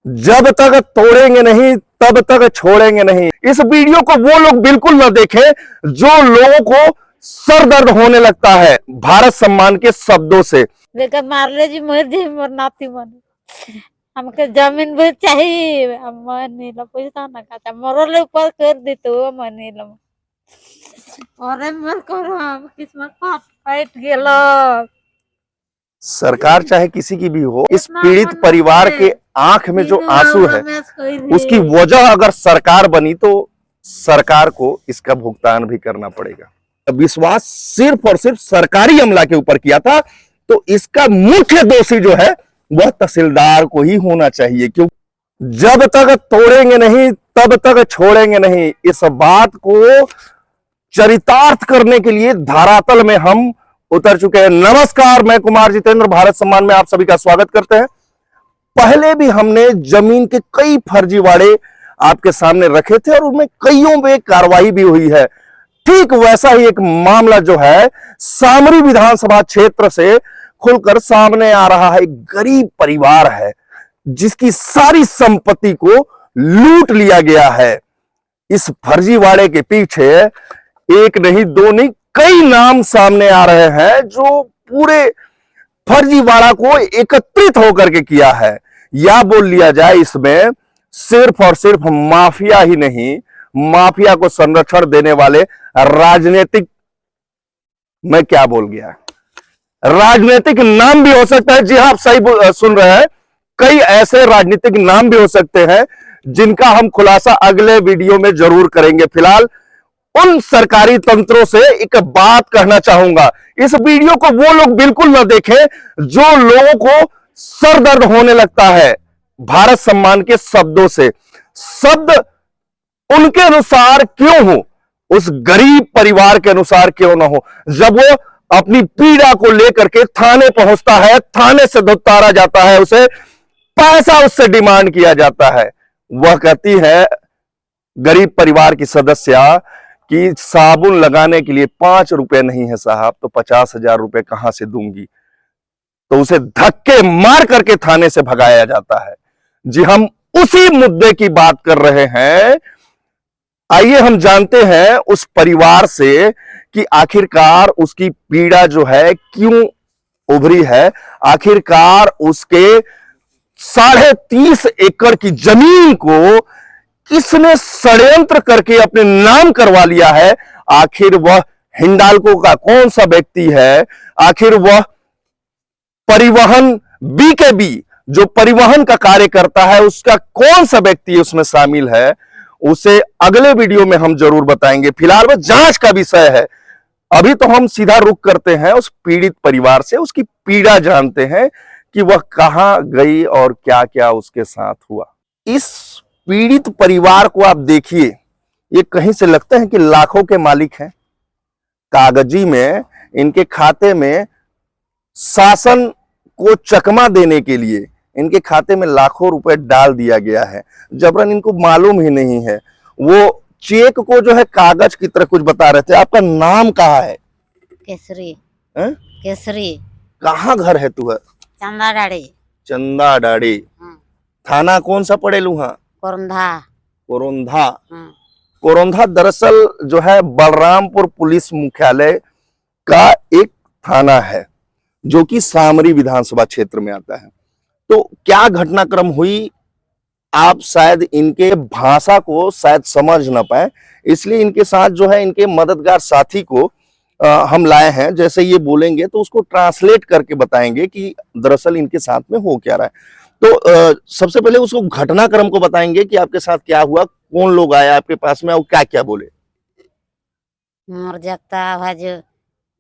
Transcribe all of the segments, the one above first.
जब तक तोड़ेंगे नहीं तब तक छोड़ेंगे नहीं। इस वीडियो को वो लोग बिल्कुल ना देखें जो लोगों को सर दर्द होने लगता है भारत सम्मान के शब्दों से। बेटा मार ले जी मर जी मर नाती मन हमके जमीन भी चाहिए मनी ला पैसा ना काटा मरले ऊपर कर दी तो मनी ला और मत करो हम किस्मत फाइट गेलो। सरकार चाहे किसी की भी हो, इस पीड़ित परिवार के आंख में जो आंसू है उसकी वजह अगर सरकार बनी तो सरकार को इसका भुगतान भी करना पड़ेगा। विश्वास सिर्फ और सिर्फ सरकारी अमला के ऊपर किया था तो इसका मुख्य दोषी जो है वह तहसीलदार को ही होना चाहिए, क्योंकि जब तक तोड़ेंगे नहीं तब तक छोड़ेंगे नहीं। इस बात को चरितार्थ करने के लिए धरातल में हम उतर चुके हैं। नमस्कार, मैं कुमार जितेंद्र भारत सम्मान में आप सभी का स्वागत करते हैं। पहले भी हमने जमीन के कई फर्जीवाड़े आपके सामने रखे थे और उनमें कईयों पे कार्रवाई भी हुई है। ठीक वैसा ही एक मामला जो है सामरी विधानसभा क्षेत्र से खुलकर सामने आ रहा है। एक गरीब परिवार है जिसकी सारी संपत्ति को लूट लिया गया है। इस फर्जीवाड़े के पीछे एक नहीं दो नहीं कई नाम सामने आ रहे हैं जो पूरे फर्जीवाड़ा को एकत्रित होकर के किया है। या बोल लिया जाए इसमें सिर्फ और सिर्फ माफिया ही नहीं, माफिया को संरक्षण देने वाले राजनीतिक, मैं क्या बोल गया, राजनीतिक नाम भी हो सकता है। जी हाँ, आप सही सुन रहे हैं, कई ऐसे राजनीतिक नाम भी हो सकते हैं जिनका हम खुलासा अगले वीडियो में जरूर करेंगे। फिलहाल उन सरकारी तंत्रों से एक बात कहना चाहूंगा, इस वीडियो को वो लोग बिल्कुल ना देखें जो लोगों को सर दर्द होने लगता है भारत सम्मान के शब्दों से। शब्द उनके अनुसार क्यों हो, उस गरीब परिवार के अनुसार क्यों ना हो। जब वो अपनी पीड़ा को लेकर के थाने पहुंचता है, थाने से धुतकारा जाता है, उसे पैसा उससे डिमांड किया जाता है। वह कहती है गरीब परिवार की सदस्य कि साबुन लगाने के लिए 5 रुपए नहीं है साहब, तो 50,000 रुपए कहां से दूंगी। तो उसे धक्के मार करके थाने से भगाया जाता है। जी, हम उसी मुद्दे की बात कर रहे हैं। आइए हम जानते हैं उस परिवार से कि आखिरकार उसकी पीड़ा जो है क्यों उभरी है। आखिरकार उसके 30.5 एकड़ की जमीन को किसने षड्यंत्र करके अपने नाम करवा लिया है। आखिर वह हिंडाल्को का कौन सा व्यक्ति है, आखिर वह परिवहन बीकेबी जो परिवहन का कार्य करता है उसका कौन सा व्यक्ति उसमें शामिल है, उसे अगले वीडियो में हम जरूर बताएंगे। फिलहाल वह जांच का विषय है। अभी तो हम सीधा रुख करते हैं उस पीड़ित परिवार से, उसकी पीड़ा जानते हैं कि वह कहां गई और क्या क्या उसके साथ हुआ। इस पीड़ित परिवार को आप देखिए, ये कहीं से लगता है कि लाखों के मालिक हैं। कागजी में इनके खाते में शासन को चकमा देने के लिए इनके खाते में लाखों रुपए डाल दिया गया है। जबरन इनको मालूम ही नहीं है। वो चेक को जो है कागज की तरह कुछ बता रहे थे। आपका नाम कहाँ है? केसरी है? केसरी। कहाँ घर है तू? चंदा डाड़ी। चंदा डाड़ी। थाना कौन सा पड़े लू? हाँ, कोरंधा। कोरोंधा। कोरोंधा दरअसल जो है बलरामपुर पुलिस मुख्यालय का एक थाना है जो कि सामरी विधानसभा क्षेत्र में आता है। तो क्या घटनाक्रम हुई, आप शायद इनके भाषा को शायद समझ ना पाए, इसलिए इनके साथ जो है इनके मददगार साथी को हम लाए हैं। जैसे ये बोलेंगे तो उसको ट्रांसलेट करके बताएंगे कि दरअसल इनके साथ में हो क्या रहा है। तो सबसे पहले उसको घटनाक्रम को बताएंगे कि आपके साथ क्या हुआ, कौन लोग आए आपके पास में और क्या क्या बोले। मोर जगता भाज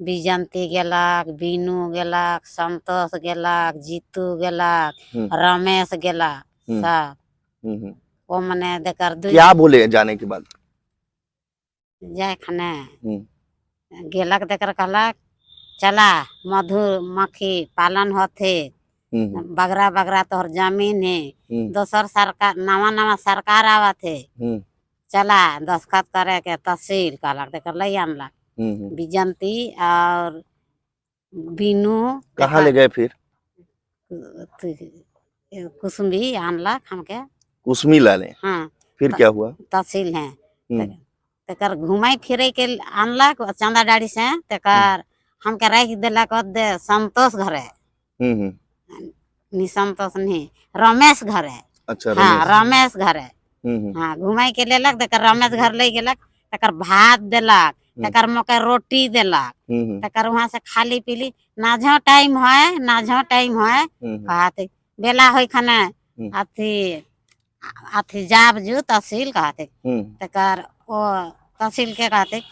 बिजंती गेलाक, बीनू गेलाक, संतोष गेलाक, जीतू गेलाक, रमेश गेलाक सब। वो मने देकर क्या बोले जाने के बाद? जाए खाने गेलक देकर कहलक चला मधुमक्खी पालन होते, बगरा बगरा तोहर जमीन है, दोसर सरकार नवा नवा सरकार आवा थे, चला दस्खत करे के तहसील कहलक देकर ले आनलक। बिजंती और बीनू कहाँ ले गए फिर? कुसुम्भी आनलक हमके। कुसमी लाले, हाँ फिर क्या हुआ? तहसील है हम्म, तकर घुमाई फिरे के आनलक चंदा डाड़ी से तकर हमके रख देलक ओदे संतोष घरे। हम्म, नहीं संतोष नहीं, रमेश घरे। अच्छा हाँ रमेश। रमेश घरे। हाँ घुमाई के लेलक तकर रमेश घर ले गेलक, तकर भात देलक, तकर मौके रोटी देलक, तकर वहां से खाली पीली नाझो टाइम है, नाझो टाइम है कहते बेला होई खाने अथी अथी जाब जू तहसील कहते तकर ओ तहसील के कहते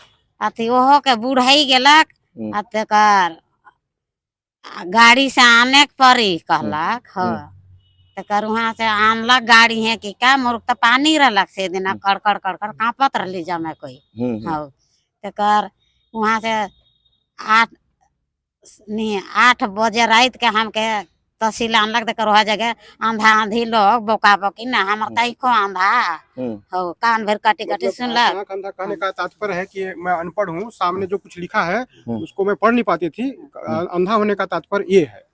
अथी ओहो के बुढ़ाई गेलक आ तकर गाड़ी से आने के पड़ी कहलक। हाँ तकर वहां से आनलक गाड़ी है कि का मोर तो पानी रहलक से दिन कड़कड़ कड़कड़ कांपत रहली जमे कोई। हाँ तकर वहां से 8 बजे रात के हमके तहसील आनलक तकर वह जगह आंधा आंधी लोग बोका बोकी ना हमर तैको आंधा हो कान भर काटी काटी सुनलक। अंधा कहने का तात्पर्य है कि मैं अनपढ़ हूँ, सामने जो कुछ लिखा है उसको मैं पढ़ नहीं पाती थी। अंधा होने का तात्पर्य ये है।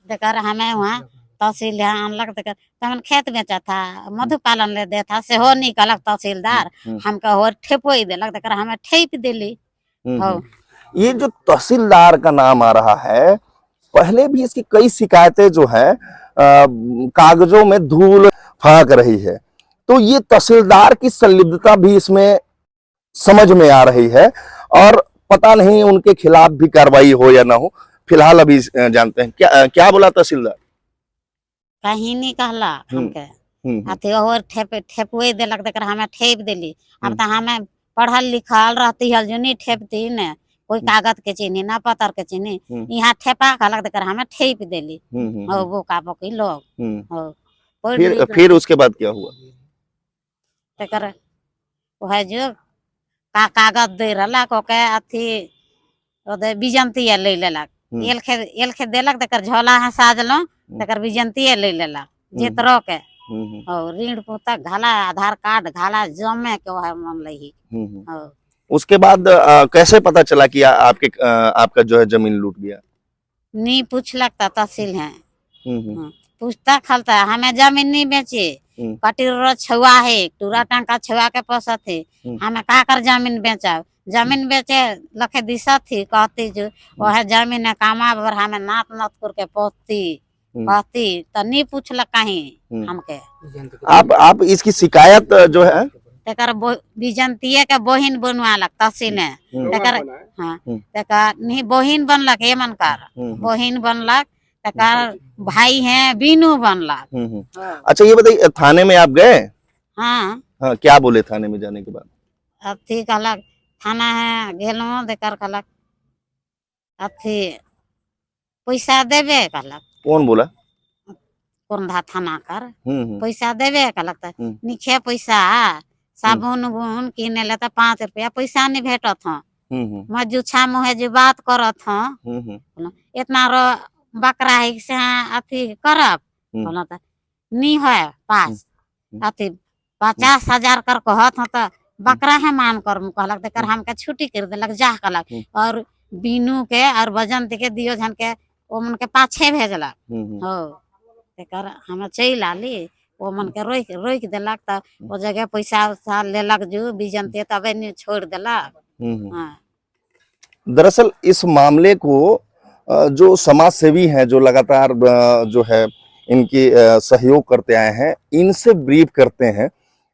तकर हमें वहाँ तहसील आनलक तकर तमन खेत बेचा था, मधु पालन ले दे था से हो निकलक तहसीलदार हमके हो ठेपोई देलक तकर हमें ठेप देली। हो ये जो तहसीलदार का नाम आ रहा है, पहले भी इसकी कई शिकायतें जो है कागजों में धूल फाक रही है, तो ये तहसीलदार की संलिप्तता भी इसमें समझ में आ रही है और पता नहीं उनके खिलाफ भी कार्रवाई हो या ना हो। फिलहाल अभी जानते हैं क्या क्या बोला तहसीलदार। कहीं नहीं कहला हमके अथी और ठेपुए देलक तकर हमें ठेप देली। अब तो हमें पढ़ल लिखल रहती है जो नहीं ठेपती ने कोई कागज के चीनी ना पतर के चीनी, यहाँ ठेपा कहलक तकर हमें ठेप देली। हो बोका बोकी लोग हो फिर उसके बाद क्या हुआ? तकर वह जो का कागज दे रहलक ओके अथी ओदे बिजंती ले लेलक, एल खे देलक तकर झोला है साजलो तकर बिजंती ले लेलक जेतरो के और ऋण पुस्तक घाला आधार कार्ड घाला जमे के वह मन लही। उसके बाद कैसे पता चला कि आपका जो है जमीन लूट गया? नहीं पूछलक तहसील है पूछता खलता हमें जमीन नहीं बेचे, कटी छुआ है टूरा टंका छुआ के पोसत है, हमें का कर जमीन बेचा, जमीन बेचे लखे दिशा थी कहती जो वह जमीन है कामा बर हमें नात नात करके पोसती कहती तो नहीं पूछलक कहीं हमके। आप इसकी शिकायत जो है तकर बिजंतिये के बहिन बनवालक तहसील है तकर हाँ तकर नहीं बहिन बनलक एमन कर बहिन बनलक तकर भाई हैं बीनू बनलक। अच्छा ये बताइए थाने में आप गए? हाँ हाँ क्या बोले थाने में जाने के बाद? अथी कहलक थाना है गेलो तकर कहलक अथी पैसा देवे कहलक। कौन बोला? कोरंधा थाना कर पैसा देवे कहलक निखे पैसा साबुन उबुन किने ले 5 रुपया पैसा नहीं भेटत ह मजुछा मुहे जो बात करत ह इतना रो बकरा है से अथी करब बोला त नहीं है पास अथी 50,000 कर कहत ह त बकरा है मान कर कहलक तकर हमके छुट्टी कर देलक जा कहलक और बीनू के और बजंत के दियो जन के ओमन के पाछे भेजलक। हो तकर हम चल आली ओमन के रोक देलक त ओ जगह पैसा उसा लेलक जो बिजंते तबे नहीं छोड़ देलक। हाँ दरअसल इस मामले को जो समाज सेवी हैं जो लगातार जो है इनकी सहयोग करते आए हैं इनसे ब्रीफ करते हैं।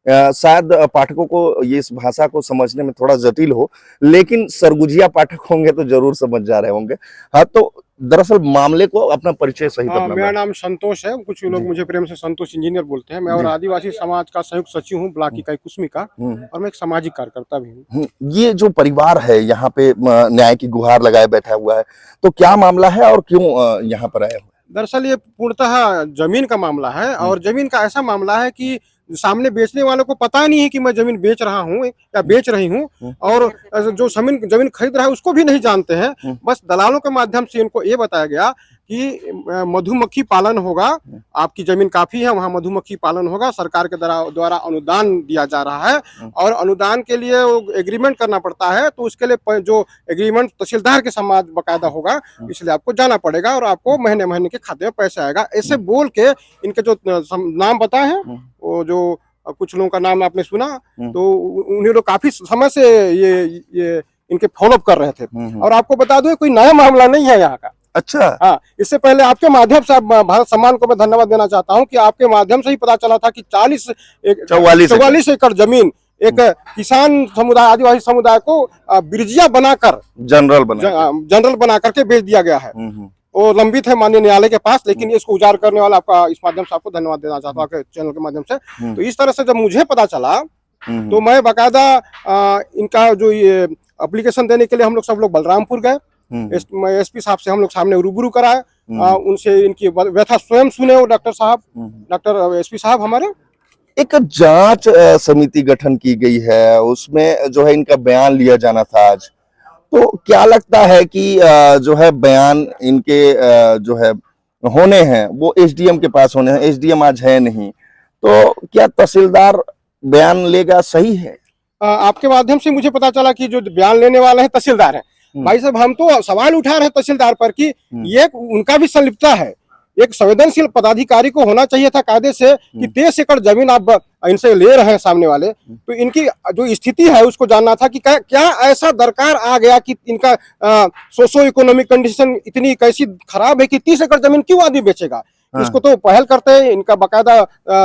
शायद पाठकों को ये इस भाषा को समझने में थोड़ा जटिल हो, लेकिन सरगुजिया पाठक होंगे तो जरूर समझ जा रहे होंगे। हाँ तो दरअसल मामले को अपना परिचय सही करना। मेरा नाम संतोष है, कुछ लोग मुझे प्रेम से संतोष इंजीनियर बोलते हैं। मैं और आदिवासी समाज का संयुक्त सचिव हूँ ब्लॉक इकाई कुसमी का और मैं एक सामाजिक कार्यकर्ता भी हूँ। ये जो परिवार है यहाँ पे न्याय की गुहार लगाए बैठा हुआ है, तो क्या मामला है और क्यों यहाँ पर आया हुआ है? दरअसल ये पूर्णतः जमीन का मामला है और जमीन का ऐसा मामला है कि सामने बेचने वालों को पता नहीं है कि मैं जमीन बेच रहा हूँ या बेच रही हूँ और जो जमीन खरीद रहा है उसको भी नहीं जानते हैं। बस दलालों के माध्यम से इनको ये बताया गया कि मधुमक्खी पालन होगा। आपकी जमीन काफी है, वहाँ मधुमक्खी पालन होगा। सरकार के द्वारा अनुदान दिया जा रहा है और अनुदान के लिए एग्रीमेंट करना पड़ता है, तो उसके लिए जो एग्रीमेंट तहसीलदार के समाज बकायदा होगा, इसलिए आपको जाना पड़ेगा और आपको महीने महीने के खाते में पैसा आएगा। ऐसे बोल के इनके जो नाम बताए हैं, वो जो कुछ लोगों का नाम आपने सुना, तो उन्हें लोग काफी समय से ये इनके फॉलोअप कर रहे थे। और आपको बता दो, कोई नया मामला नहीं है यहाँ का। अच्छा, हाँ, इससे पहले आपके माध्यम से भारत सम्मान को मैं धन्यवाद देना चाहता हूँ कि आपके माध्यम से ही पता चला था कि 44 एकड़ जमीन एक किसान समुदाय, आदिवासी समुदाय को बिरजिया बनाकर जनरल बना करके बेच दिया गया है। वो लंबित है माननीय न्यायालय के पास, लेकिन इसको उजागर करने वाला आपका, इस माध्यम से आपको धन्यवाद देना चाहता हूँ आपके चैनल के माध्यम से। तो इस तरह से जब मुझे पता चला, तो मैं बाकायदा इनका जो ये एप्लीकेशन देने के लिए हम लोग सब लोग बलरामपुर गए। एसपी साहब से हम लोग सामने रूबरू कराए, उनसे इनकी व्यथा स्वयं सुने। वो डॉक्टर एसपी साहब हमारे, एक जांच समिति गठन की गई है, उसमें जो है इनका बयान लिया जाना था आज। तो क्या लगता है कि जो है बयान इनके जो है होने हैं वो एसडीएम के पास होने हैं, एसडीएम आज है नहीं, तो क्या तहसीलदार बयान लेगा? सही है? आपके माध्यम से मुझे पता चला कि जो बयान लेने वाले हैं तहसीलदार हैं। भाई साहब, हम तो सवाल उठा रहे हैं तहसीलदार पर कि ये उनका भी संलिप्तता है। एक संवेदनशील पदाधिकारी को होना चाहिए था कायदे से कि 23 एकड़ जमीन आप इनसे ले रहे हैं सामने वाले, तो इनकी जो स्थिति है उसको जानना था कि क्या ऐसा दरकार आ गया कि इनका सोशो इकोनॉमिक कंडीशन इतनी कैसी खराब है कि 30 एकड़ जमीन क्यों आदमी बेचेगा। इसको तो पहल करते हैं, इनका बाकायदा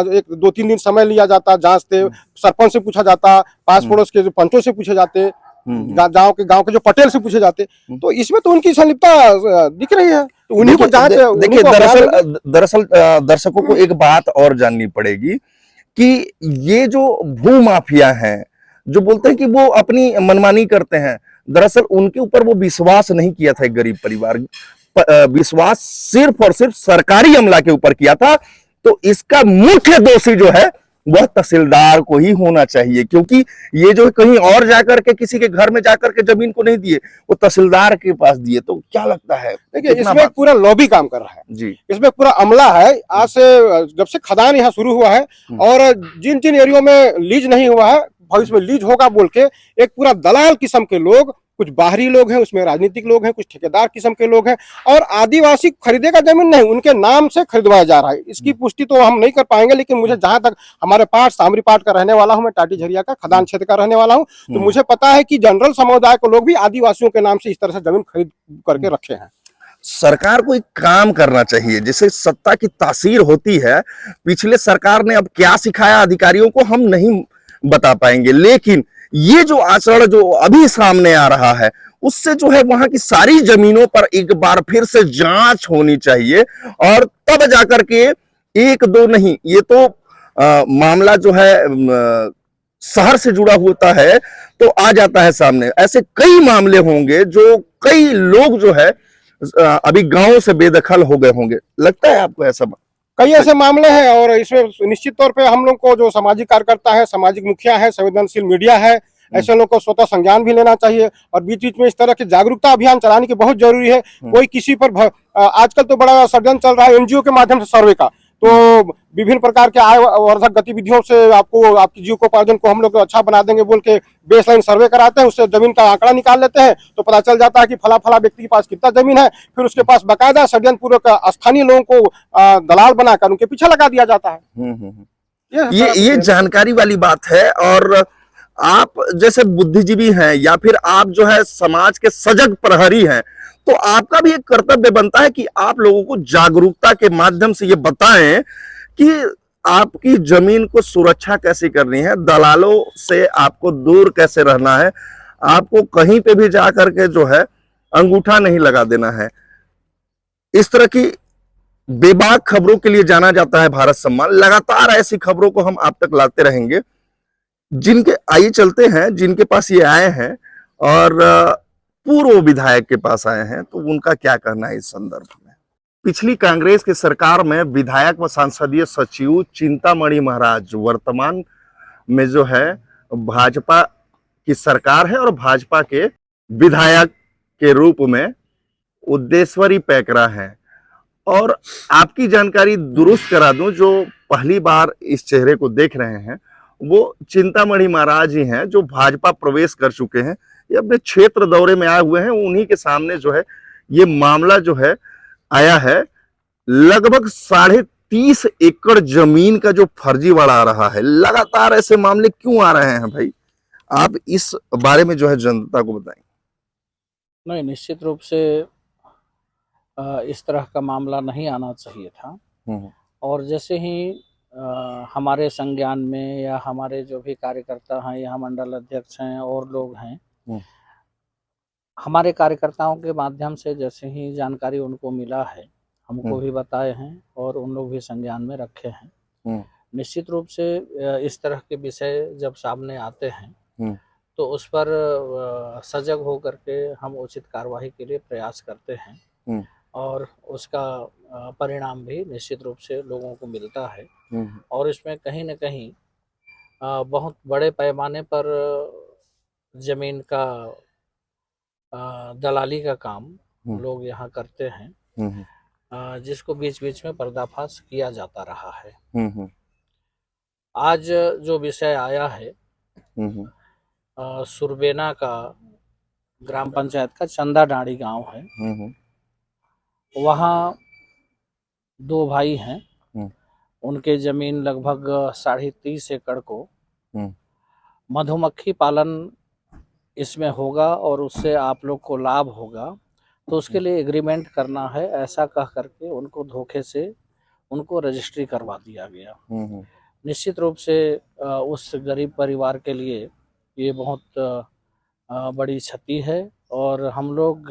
एक 2-3 दिन समय लिया जाता, जांचते, सरपंच से पूछा जाता, पास पड़ोस के जो पंचों से पूछे जाते, गांव के जो पटेल से पूछे जाते। तो इसमें तो उनकी संलिप्तता दिख रही है, तो उन्हीं को जांच। देखिए, दरअसल दर्शकों को एक बात और जाननी पड़ेगी कि ये जो भू माफिया हैं, जो बोलते हैं कि वो अपनी मनमानी करते हैं, दरअसल उनके ऊपर वो विश्वास नहीं किया था एक गरीब परिवार, विश्वास सिर्फ और सिर्फ सरकारी अमला के ऊपर किया था। तो इसका मुख्य दोषी जो है वह तहसीलदार को ही होना चाहिए, क्योंकि ये जो कहीं और जाकर के किसी के घर में जाकर के जमीन को नहीं दिए, वो तहसीलदार के पास दिए। तो क्या लगता है? देखिए, इसमें पूरा लॉबी काम कर रहा है जी, इसमें पूरा अमला है। आज से जब से खदान यहाँ शुरू हुआ है और जिन जिन एरियो में लीज नहीं हुआ है, भविष्य में लीज होगा बोल के एक पूरा दलाल किस्म के लोग, कुछ बाहरी लोग हैं, उसमें राजनीतिक लोग हैं, कुछ ठेकेदार किस्म के लोग हैं, और आदिवासी खरीदेगा जमीन नहीं, उनके नाम से खरीदवाया जा रहा है। इसकी पुष्टि तो हम नहीं कर पाएंगे, लेकिन मुझे जहां तक, हमारे पास सामरी पाट का रहने वाला हूं मैं, टाटी झरिया का खदान क्षेत्र का रहने वाला हूं, तो मुझे पता है कि जनरल समुदाय को लोग भी आदिवासियों के नाम से इस तरह से जमीन खरीद करके रखे हैं। सरकार को एक काम करना चाहिए, जैसे सत्ता की तासीर होती है। पिछले सरकार ने अब क्या सिखाया अधिकारियों को हम नहीं बता पाएंगे, लेकिन ये जो आचरण जो अभी सामने आ रहा है, उससे जो है वहां की सारी जमीनों पर एक बार फिर से जांच होनी चाहिए, और तब जाकर के एक दो नहीं, ये तो मामला जो है शहर से जुड़ा होता है तो आ जाता है सामने। ऐसे कई मामले होंगे जो कई लोग जो है अभी गांव से बेदखल हो गए होंगे। लगता है आपको ऐसा? कई ऐसे मामले हैं, और इसमें निश्चित तौर पे हम लोग को, जो सामाजिक कार्यकर्ता है, सामाजिक मुखिया है, संवेदनशील मीडिया है, ऐसे लोगों को स्वतः संज्ञान भी लेना चाहिए, और बीच बीच में इस तरह के जागरूकता अभियान चलाने की बहुत जरूरी है। कोई किसी पर आजकल तो बड़ा षड्यंत्र चल रहा है एनजीओ के माध्यम से सर्वे का, तो विभिन्न प्रकार के आय वर्धक गतिविधियों से आपको, आपकी जीविकोपार्जन को हम लोग अच्छा बना देंगे बोल के बेसलाइन सर्वे कराते हैं, उससे जमीन का आंकड़ा निकाल लेते हैं, तो पता चल जाता है कि फला फला व्यक्ति के पास कितना जमीन है। फिर उसके पास बाकायदा षड्यंत्र पूर्वक स्थानीय लोगों को दलाल बनाकर उनके पीछे लगा दिया जाता है। ये जानकारी वाली बात है। और आप जैसे बुद्धिजीवी हैं, या फिर आप जो है समाज के सजग प्रहरी हैं, तो आपका भी एक कर्तव्य बनता है कि आप लोगों को जागरूकता के माध्यम से ये बताएं कि आपकी जमीन को सुरक्षा कैसे करनी है, दलालों से आपको दूर कैसे रहना है, आपको कहीं पे भी जाकर के जो है अंगूठा नहीं लगा देना है। इस तरह की बेबाक खबरों के लिए जाना जाता है भारत सम्मान। लगातार ऐसी खबरों को हम आप तक लाते रहेंगे। जिनके आइए चलते हैं, जिनके पास ये आए हैं और पूर्व विधायक के पास आए हैं, तो उनका क्या कहना है इस संदर्भ में। पिछली कांग्रेस की सरकार में विधायक व संसदीय सचिव चिंतामणि महाराज, वर्तमान में जो है भाजपा की सरकार है, और भाजपा के विधायक के रूप में उद्देश्वरी पैकरा हैं। और आपकी जानकारी दुरुस्त करा दूं, जो पहली बार इस चेहरे को देख रहे हैं वो चिंतामणि महाराज ही हैं, जो भाजपा प्रवेश कर चुके हैं। ये अपने क्षेत्र दौरे में आए हुए हैं, उन्हीं के सामने जो है ये मामला जो है आया है। लगभग 30.5 एकड़ जमीन का जो फर्जीवाड़ा आ रहा है, लगातार ऐसे मामले क्यों आ रहे हैं भाई? आप इस बारे में जो है जनता को बताएं। नहीं, निश्चित रूप से इस तरह का मामला नहीं आना चाहिए था। और जैसे ही हमारे संज्ञान में या हमारे जो भी कार्यकर्ता हैं या मंडल अध्यक्ष हैं और लोग हैं, हमारे कार्यकर्ताओं के माध्यम से जैसे ही जानकारी उनको मिला है, हमको भी बताए हैं और उन लोग भी संज्ञान में रखे हैं। निश्चित रूप से इस तरह के विषय जब सामने आते हैं तो उस पर सजग होकर के हम उचित कार्रवाई के लिए प्रयास करते हैं और उसका परिणाम भी निश्चित रूप से लोगों को मिलता है। और इसमें कहीं न कहीं बहुत बड़े पैमाने पर जमीन का दलाली का काम लोग यहाँ करते हैं, जिसको बीच बीच में पर्दाफाश किया जाता रहा है। आज जो विषय आया है सुरबेना का ग्राम पंचायत का चंदा डाड़ी गांव है, वहाँ 2 भाई हैं, उनके जमीन लगभग 30.5 एकड़ को मधुमक्खी पालन इसमें होगा और उससे आप लोग को लाभ होगा, तो उसके लिए एग्रीमेंट करना है, ऐसा कह करके उनको धोखे से उनको रजिस्ट्री करवा दिया गया। निश्चित रूप से उस गरीब परिवार के लिए ये बहुत बड़ी क्षति है और हम लोग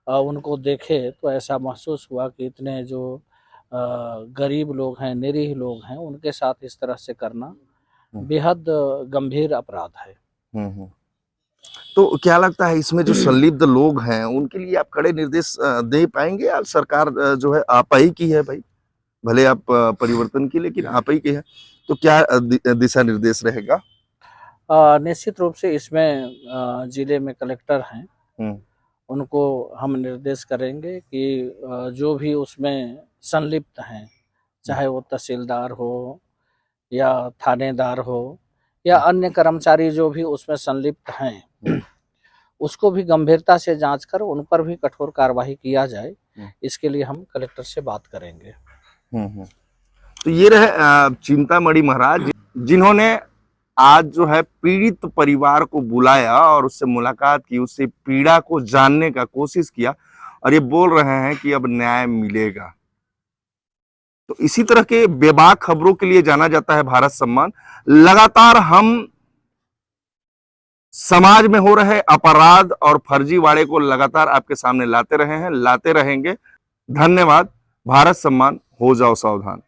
उनको देखे तो ऐसा महसूस हुआ कि इतने जो गरीब लोग हैं, निरीह लोग हैं, उनके साथ इस तरह से करना बेहद गंभीर अपराध है। तो क्या लगता है इसमें जो संलिप्त लोग हैं उनके लिए आप कड़े निर्देश दे पाएंगे? या सरकार जो है आप ही की है भाई, भले आप परिवर्तन की, लेकिन आप ही की है, तो क्या दिशा निर्देश रहेगा? निश्चित रूप से इसमें जिले में कलेक्टर हैं, उनको हम निर्देश करेंगे कि जो भी उसमें संलिप्त हैं, चाहे वो तहसीलदार हो या थानेदार हो या अन्य कर्मचारी जो भी उसमें संलिप्त हैं, उसको भी गंभीरता से जांच कर उन पर भी कठोर कार्रवाई किया जाए। इसके लिए हम कलेक्टर से बात करेंगे। तो ये रहे चिंतामणि महाराज, जिन्होंने आज जो है पीड़ित परिवार को बुलाया और उससे मुलाकात की, उससे पीड़ा को जानने का कोशिश किया और ये बोल रहे हैं कि अब न्याय मिलेगा। तो इसी तरह के बेबाक खबरों के लिए जाना जाता है भारत सम्मान। लगातार हम समाज में हो रहे अपराध और फर्जीवाड़े को लगातार आपके सामने लाते रहे हैं, लाते रहेंगे। धन्यवाद। भारत सम्मान, हो जाओ सावधान।